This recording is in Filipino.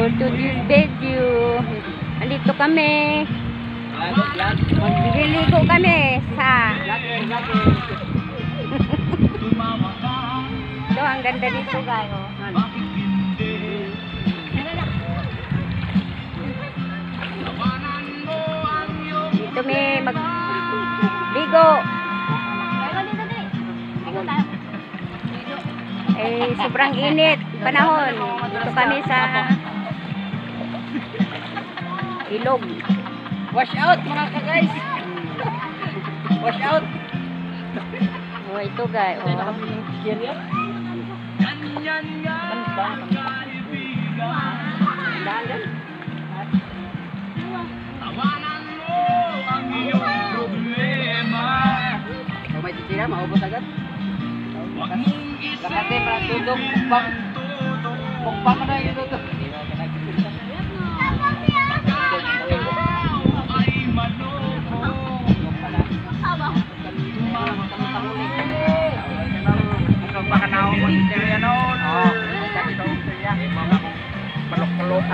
for today's video. Andito kami. Magliligo kami sa ito, ang ganda dito guys. Dito may magligo. Eh, sobrang init panahon. Dito kami sa ilog. Wash out mga ka-guys. Wash out. Oh, ito guys. Oh. Kung may titira, maubos agad. Lakate para tudok, mukbang. Mukbang na yung tudok. Palok-palok.